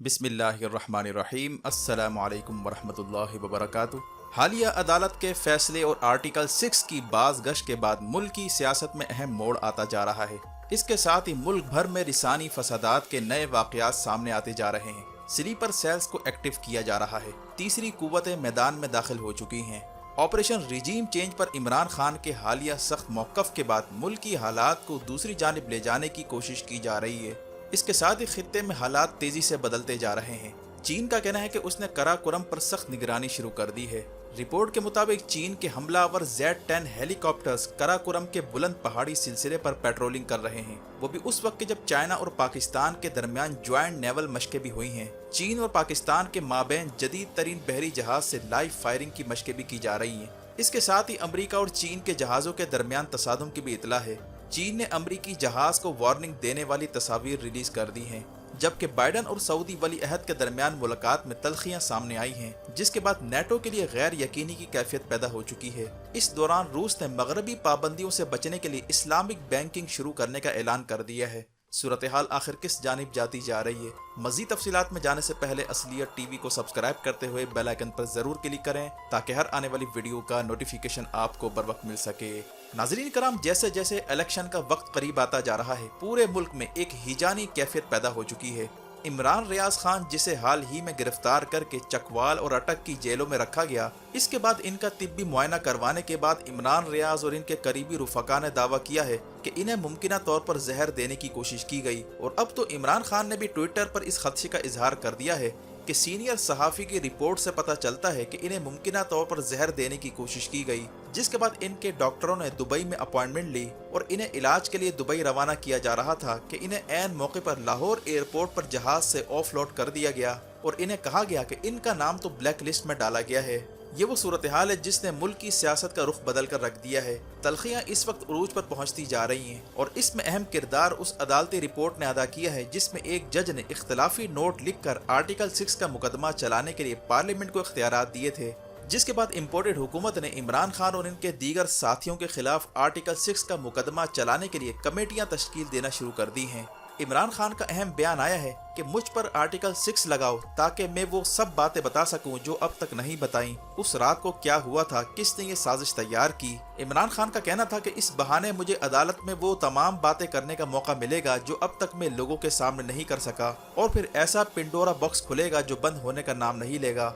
बिस्मिल्लाहिर्रहमानिर्रहीम। अस्सलामु अलैकुम वरहमतुल्लाहि वबरकातुह। हालिया अदालत के फैसले और आर्टिकल 6 की बाज गश्त के बाद मुल्क की सियासत में अहम मोड़ आता जा रहा है। इसके साथ ही मुल्क भर में लिसानी फसादात के नए वाकयात सामने आते जा रहे हैं। स्लीपर सेल्स को एक्टिव किया जा रहा है। तीसरी कुव्वतें मैदान में दाखिल हो चुकी हैं। ऑपरेशन रिजीम चेंज पर इमरान खान के हालिया सख्त मौक़िफ़ के बाद मुल्क की हालात को दूसरी जानिब ले जाने की कोशिश की जा रही है। इसके साथ ही खित्ते में हालात तेजी से बदलते जा रहे हैं। चीन का कहना है कि उसने कराकोरम पर सख्त निगरानी शुरू कर दी है। रिपोर्ट के मुताबिक चीन के हमलावर Z-10 हेलीकॉप्टर्स कराकोरम के बुलंद पहाड़ी सिलसिले पर पेट्रोलिंग कर रहे हैं, वो भी उस वक्त जब चाइना और पाकिस्तान के दरमियान ज्वाइंट नेवल मशकें भी हुई हैं। चीन और पाकिस्तान के माबैन जदीद तरीन बहरी जहाज से लाइव फायरिंग की मशकें भी की जा रही हैं। इसके साथ ही अमरीका और चीन के जहाज़ों के दरमियान तसादुम की भी इतला है। चीन ने अमरीकी जहाज को वार्निंग देने वाली तस्वीर रिलीज कर दी हैं, जबकि बाइडन और सऊदी वली अहद के दरमियान मुलाकात में तल्खियां सामने आई हैं, जिसके बाद नेटो के लिए गैर यकीनी की कैफियत पैदा हो चुकी है। इस दौरान रूस ने मगरबी पाबंदियों से बचने के लिए इस्लामिक बैंकिंग शुरू करने का ऐलान कर दिया है। सूरत हाल आखिर किस जानिब जाती जा रही है? मज़ीद तफसीलात में जाने से पहले असलियत टीवी को सब्सक्राइब करते हुए बेल आइकन पर जरूर क्लिक करें ताकि हर आने वाली वीडियो का नोटिफिकेशन आपको बर वक्त मिल सके। नाज़रीन कराम, जैसे जैसे इलेक्शन का वक्त करीब आता जा रहा है, पूरे मुल्क में एक हिजानी कैफियत पैदा हो चुकी है। इमरान रियाज खान, जिसे हाल ही में गिरफ्तार करके चकवाल और अटक की जेलों में रखा गया, इसके बाद इनका तिब्बी मुआयना करवाने के बाद इमरान रियाज और इनके करीबी रुफका ने दावा किया है कि इन्हें मुमकिना तौर पर जहर देने की कोशिश की गई। और अब तो इमरान खान ने भी ट्विटर पर इस खदशे का इजहार कर दिया है कि सीनियर सहाफ़ी की रिपोर्ट से पता चलता है कि इन्हें मुमकिना तौर पर जहर देने की कोशिश की गई, जिसके बाद इनके डॉक्टरों ने दुबई में अपॉइंटमेंट ली और इन्हें इलाज के लिए दुबई रवाना किया जा रहा था कि इन्हें ऐन मौके पर लाहौर एयरपोर्ट पर जहाज से ऑफलोड कर दिया गया और इन्हें कहा गया कि इनका नाम तो ब्लैक लिस्ट में डाला गया है। ये वो सूरत हाल है जिसने मुल्क की सियासत का रुख बदल कर रख दिया है। तल्खियां इस वक्त उरूज पर पहुंचती जा रही हैं और इसमें अहम किरदार उस अदालती रिपोर्ट ने अदा किया है जिसमें एक जज ने इख्तलाफी नोट लिखकर आर्टिकल 6 का मुकदमा चलाने के लिए पार्लियामेंट को इख्तियारात दिए थे, जिसके बाद इम्पोर्टेड हुकूमत ने इमरान खान और इनके दीगर साथियों के खिलाफ आर्टिकल 6 का मुकदमा चलाने के लिए कमेटियां तश्कील देना शुरू कर दी हैं। इमरान खान का अहम बयान आया है कि मुझ पर आर्टिकल 6 लगाओ ताकि मैं वो सब बातें बता सकूं जो अब तक नहीं बताई। उस रात को क्या हुआ था, किसने ये साजिश तैयार की। इमरान खान का कहना था कि इस बहाने मुझे अदालत में वो तमाम बातें करने का मौका मिलेगा जो अब तक मैं लोगों के सामने नहीं कर सका, और फिर ऐसा पिंडोरा बॉक्स खुलेगा जो बंद होने का नाम नहीं लेगा।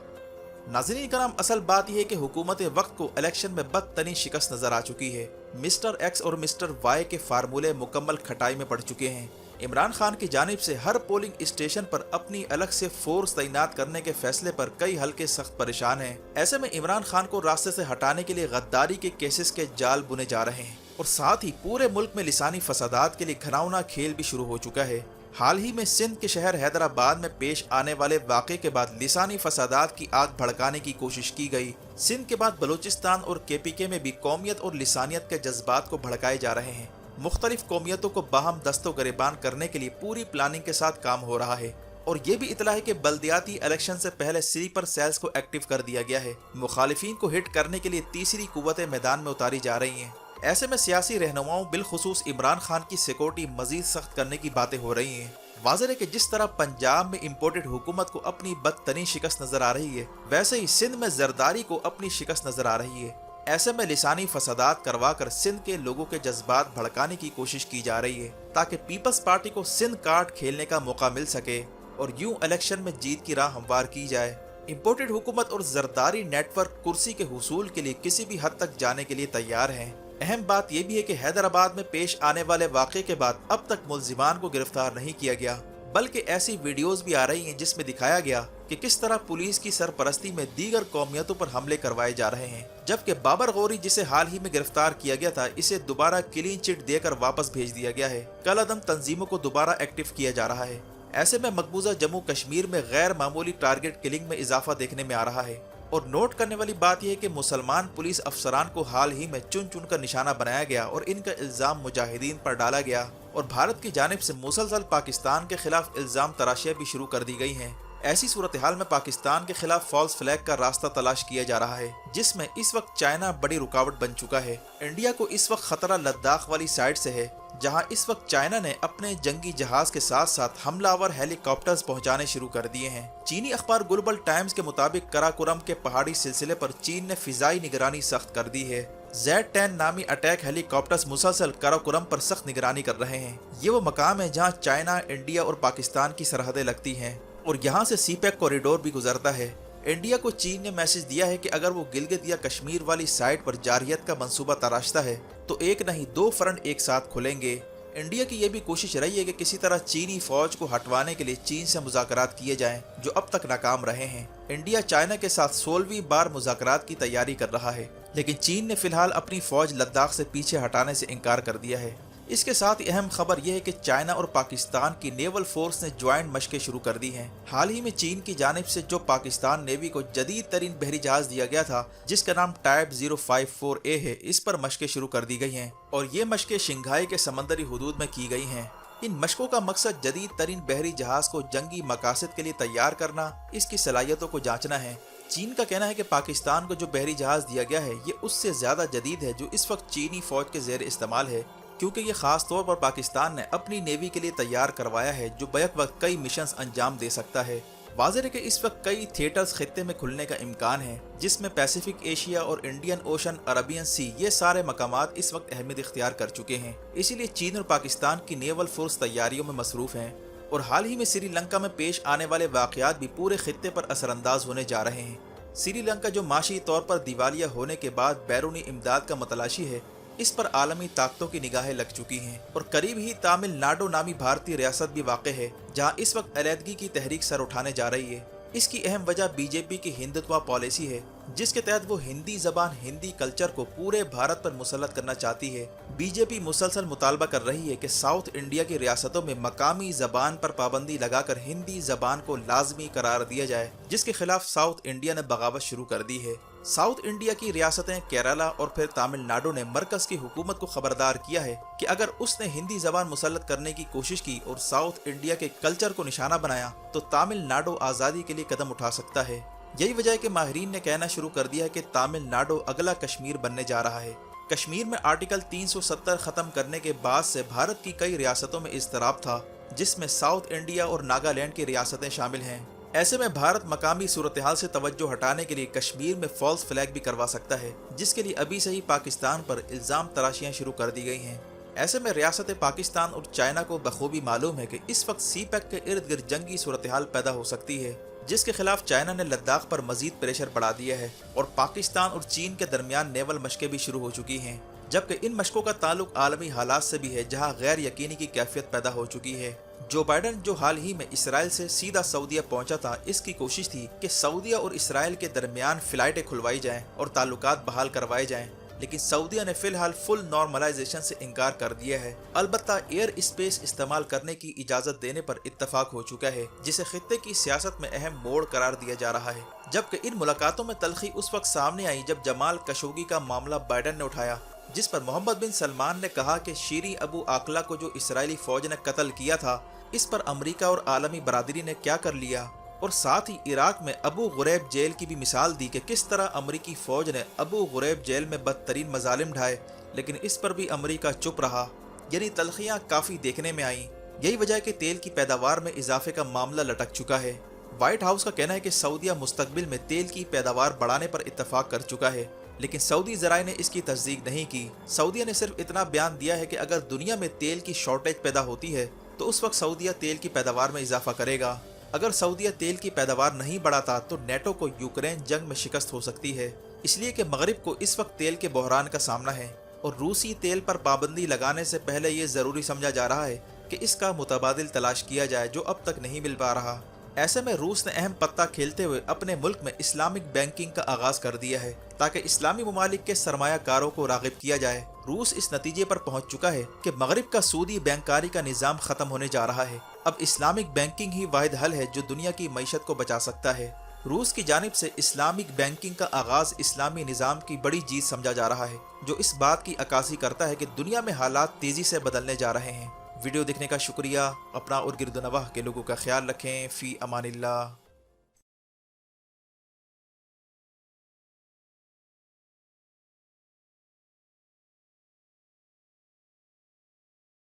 नाज़रीन कराम, असल बात यह है कि हुकूमत वक्त को इलेक्शन में बदतरीन शिकस्त नजर आ चुकी है। मिस्टर एक्स और मिस्टर वाई के फार्मूले मुकम्मल खटाई में पड़ चुके हैं। इमरान खान की जानिब से हर पोलिंग स्टेशन पर अपनी अलग से फोर्स तैनात करने के फैसले पर कई हल्के सख्त परेशान हैं। ऐसे में इमरान खान को रास्ते से हटाने के लिए गद्दारी के केसेस के जाल बुने जा रहे हैं और साथ ही पूरे मुल्क में लिसानी फसादात के लिए घिनौना खेल भी शुरू हो चुका है। हाल ही में सिंध के शहर हैदराबाद में पेश आने वाले वाक़े के बाद लिसानी फसादात की आग भड़काने की कोशिश की गई। सिंध के बाद बलूचिस्तान और KPK में भी कौमियत और लिसानियत के जज्बात को भड़काए जा रहे हैं। मुख्तलिफ कौमियतों को बाहम दस्तो गरेबान करने के लिए पूरी प्लानिंग के साथ काम हो रहा है। और ये भी इतला है कि बल्दियाती इलेक्शन से पहले स्लीपर सेल्स को एक्टिव कर दिया गया है। मुखालिफिन को हिट करने के लिए तीसरी कुव्वतें मैदान में उतारी जा रही हैं। ऐसे में सियासी रहनुमाओं बिलखुसूस इमरान खान की सिक्योरिटी मजीद सख्त करने की बातें हो रही हैं। वाज़ेह है कि जिस तरह पंजाब में इम्पोर्टेड हुकूमत को अपनी बदतरीन शिकस्त नजर आ रही है, वैसे ही सिंध में जरदारी को अपनी शिकस्त नजर आ रही है। ऐसे में लिसानी फसादात करवा कर सिंध के लोगों के जज्बात भड़काने की कोशिश की जा रही है ताकि पीपल्स पार्टी को सिंध कार्ड खेलने का मौका मिल सके और यूं इलेक्शन में जीत की राह हमवार की जाए। इम्पोर्टेड हुकूमत और जरदारी नेटवर्क कुर्सी के हुसूल के लिए किसी भी हद तक जाने के लिए तैयार हैं। अहम बात यह भी है कि हैदराबाद में पेश आने वाले वाक़े के बाद अब तक मुल्जिमान को गिरफ्तार नहीं किया गया, बल्कि ऐसी वीडियोस भी आ रही हैं जिसमें दिखाया गया कि किस तरह पुलिस की सरपरस्ती में दीगर कौमियतों पर हमले करवाए जा रहे हैं, जबकि बाबर गौरी, जिसे हाल ही में गिरफ्तार किया गया था, इसे दोबारा क्लीन चिट देकर वापस भेज दिया गया है। कल अदम तंजीमों को दोबारा एक्टिव किया जा रहा है। ऐसे में मकबूजा जम्मू कश्मीर में गैर मामूली टारगेट किलिंग में इजाफा देखने में आ रहा है। और नोट करने वाली बात यह है कि मुसलमान पुलिस अफसरान को हाल ही में चुन चुन कर निशाना बनाया गया और इनका इल्ज़ाम मुजाहिदीन पर डाला गया और भारत की जानिब से मुसलसल पाकिस्तान के खिलाफ इल्ज़ाम तराशियां भी शुरू कर दी गई हैं। ऐसी सूरत हाल में पाकिस्तान के खिलाफ फॉल्स फ्लैग का रास्ता तलाश किया जा रहा है, जिसमें इस वक्त चाइना बड़ी रुकावट बन चुका है। इंडिया को इस वक्त खतरा लद्दाख वाली साइड से है, जहां इस वक्त चाइना ने अपने जंगी जहाज के साथ साथ हमलावर हेलीकॉप्टर्स पहुंचाने शुरू कर दिए हैं। चीनी अखबार ग्लोबल टाइम्स के मुताबिक कराकोरम के पहाड़ी सिलसिले पर चीन ने फिजाई निगरानी सख्त कर दी है। Z-10 नामी अटैक हेलीकॉप्टर्स मुसलसल कराकोरम पर सख्त निगरानी कर रहे हैं। ये वो मकाम है जहां चाइना, इंडिया और पाकिस्तान की सरहदें लगती हैं और यहाँ से सीपैक कॉरिडोर भी गुजरता है। इंडिया को चीन ने मैसेज दिया है कि अगर वो गिलगित या कश्मीर वाली साइड पर जारहियत का मंसूबा तराशता है तो एक नहीं 2 फ्रंट एक साथ खुलेंगे। इंडिया की ये भी कोशिश रही है कि किसी तरह चीनी फौज को हटवाने के लिए चीन से मुज़ाकरात किए जाएं, जो अब तक नाकाम रहे हैं। इंडिया चाइना के साथ 16वीं बार मुज़ाकरात की तैयारी कर रहा है, लेकिन चीन ने फिलहाल अपनी फौज लद्दाख से पीछे हटाने से इनकार कर दिया है। इसके साथ ही अहम खबर यह है कि चाइना और पाकिस्तान की नेवल फोर्स ने ज्वाइंट मशकें शुरू कर दी हैं। हाल ही में चीन की जानिब से जो पाकिस्तान नेवी को जदीद तरीन बहरी जहाज दिया गया था, जिसका नाम टाइप 054A है, इस पर मशकें शुरू कर दी गई हैं और ये मशकें शिंघाई के समंदरी हुदूद में की गई हैं। इन मशकों का मकसद जदीद तरीन बहरी जहाज को जंगी मकासद के लिए तैयार करना, इसकी सलाहियतों को जांचना है। चीन का कहना है कि पाकिस्तान को जो बहरी जहाज दिया गया है ये उससे ज्यादा जदीद है जो इस वक्त चीनी फौज के जेर इस्तेमाल है, क्योंकि ये खास तौर पर पाकिस्तान ने अपनी नेवी के लिए तैयार करवाया है, जो बैक वक्त कई मिशंस अंजाम दे सकता है। वाज़ेह है कि इस वक्त कई थिएटर्स खित्ते में खुलने का इम्कान है, जिसमें पैसिफिक एशिया और इंडियन ओशन, अरबियन सी, ये सारे मकामात इस वक्त अहमियत इख्तियार कर चुके हैं। इसीलिए चीन और पाकिस्तान की नेवल फोर्स तैयारियों में मसरूफ हैं और हाल ही में श्रीलंका में पेश आने वाले वाक़यात भी पूरे खित्ते पर असरअंदाज होने जा रहे हैं। श्रीलंका जो माशी तौर पर दिवालिया होने के बाद बैरूनी इमदाद का मतलाशी है, इस पर आलमी ताकतों की निगाहें लग चुकी हैं और करीब ही तमिलनाडु नामी भारतीय रियासत भी वाक़ है, जहां इस वक्त अलहदगी की तहरीक सर उठाने जा रही है। इसकी अहम वजह बीजेपी की हिंदुत्व पॉलिसी है, जिसके तहत वो हिंदी जबान, हिंदी कल्चर को पूरे भारत पर मुसल्लत करना चाहती है। बीजेपी मुसलसल मुतालबा कर रही है कि साउथ इंडिया की रियासतों में मकामी जबान पर पाबंदी लगाकर हिंदी जबान को लाजमी करार दिया जाए, जिसके खिलाफ साउथ इंडिया ने बगावत शुरू कर दी है। साउथ इंडिया की रियासतें केरला और फिर तमिलनाडु ने मरकज की हुकूमत को खबरदार किया है कि अगर उसने हिंदी जबान मुसल्लत करने की कोशिश की और साउथ इंडिया के कल्चर को निशाना बनाया तो तमिलनाडु आज़ादी के लिए कदम उठा सकता है। यही वजह है कि माहिरीन ने कहना शुरू कर दिया है कि तमिलनाडु अगला कश्मीर बनने जा रहा है। कश्मीर में आर्टिकल 370 खत्म करने के बाद से भारत की कई रियासतों में इज़्तिराब था, जिसमें साउथ इंडिया और नागालैंड की रियासतें शामिल हैं। ऐसे में भारत मकामी सूरत हाल से तवज्जो हटाने के लिए कश्मीर में फॉल्स फ्लैग भी करवा सकता है, जिसके लिए अभी से ही पाकिस्तान पर इल्ज़ाम तराशियां शुरू कर दी गई हैं। ऐसे में रियासत पाकिस्तान और चाइना को बखूबी मालूम है कि इस वक्त सीपैक के इर्द गिर्द जंगी सूरत हाल पैदा हो सकती है, जिसके खिलाफ चाइना ने लद्दाख पर मजीद प्रेशर बढ़ा दिया है और पाकिस्तान और चीन के दरमियान नेवल मशकें भी शुरू हो चुकी हैं, जबकि इन मशकों का ताल्लुक आलमी हालात से भी है, जहां गैर यकीनी की कैफियत पैदा हो चुकी है। जो बाइडन जो हाल ही में इसराइल से सीधा सऊदीया पहुंचा था, इसकी कोशिश थी कि सऊदीया और इसराइल के दरमियान फ्लाइटें खुलवाई जाएं और ताल्लुकात बहाल करवाए जाएं, लेकिन सऊदीया ने फिलहाल फुल नॉर्मलाइजेशन से इनकार कर दिया है। अलबत्ता एयर स्पेस इस्तेमाल करने की इजाज़त देने पर इत्तफाक हो चुका है, जिसे खित्ते की सियासत में अहम मोड़ करार दिया जा रहा है। जबकि इन मुलाकातों में तलखी उस वक्त सामने आई जब जमाल खशोगी का मामला बाइडन ने उठाया, जिस पर मोहम्मद बिन सलमान ने कहा कि शीरी अबू आकला को जो इसराइली फौज ने कत्ल किया था, इस पर अमेरिका और आलमी बरादरी ने क्या कर लिया, और साथ ही इराक में अबू गुरैब जेल की भी मिसाल दी कि किस तरह अमेरिकी फौज ने अबू गुरैब जेल में बदतरीन मजालिम ढाए, लेकिन इस पर भी अमेरिका चुप रहा। यानी तलखियाँ काफ़ी देखने में आईं। यही वजह है कि तेल की पैदावार में इजाफे का मामला लटक चुका है। व्हाइट हाउस का कहना है कि सऊदीया मुस्तकबिल में तेल की पैदावार बढ़ाने पर इत्तफाक कर चुका है, लेकिन सऊदी ज़राए ने इसकी तस्दीक नहीं की। सऊदीया ने सिर्फ इतना बयान दिया है कि अगर दुनिया में तेल की शॉर्टेज पैदा होती है तो उस वक्त सऊदीया तेल की पैदावार में इजाफा करेगा। अगर सऊदीया तेल की पैदावार नहीं बढ़ाता तो नेटो को यूक्रेन जंग में शिकस्त हो सकती है, इसलिए कि मगरिब को इस वक्त तेल के बहरान का सामना है और रूसी तेल पर पाबंदी लगाने से पहले ये ज़रूरी समझा जा रहा है कि इसका मुतबादिल तलाश किया जाए, जो अब तक नहीं मिल पा रहा। ऐसे में रूस ने अहम पत्ता खेलते हुए अपने मुल्क में इस्लामिक बैंकिंग का आगाज कर दिया है, ताकि इस्लामी ममालिक के सरमायाकारों को राग़िब किया जाए। रूस इस नतीजे पर पहुंच चुका है कि मगरिब का सूदी बैंकारी का निज़ाम ख़त्म होने जा रहा है। अब इस्लामिक बैंकिंग ही वाहिद हल है जो दुनिया की मईशत को बचा सकता है। रूस की जानिब से इस्लामिक बैंकिंग का आगाज़ इस्लामी निज़ाम की बड़ी जीत समझा जा रहा है, जो इस बात की अक्कासी करता है कि दुनिया में हालात तेज़ी से बदलने जा रहे हैं। वीडियो देखने का शुक्रिया। अपना और गिरदनवाह के लोगों का ख्याल रखें। फ़ी अमानिल्लाह।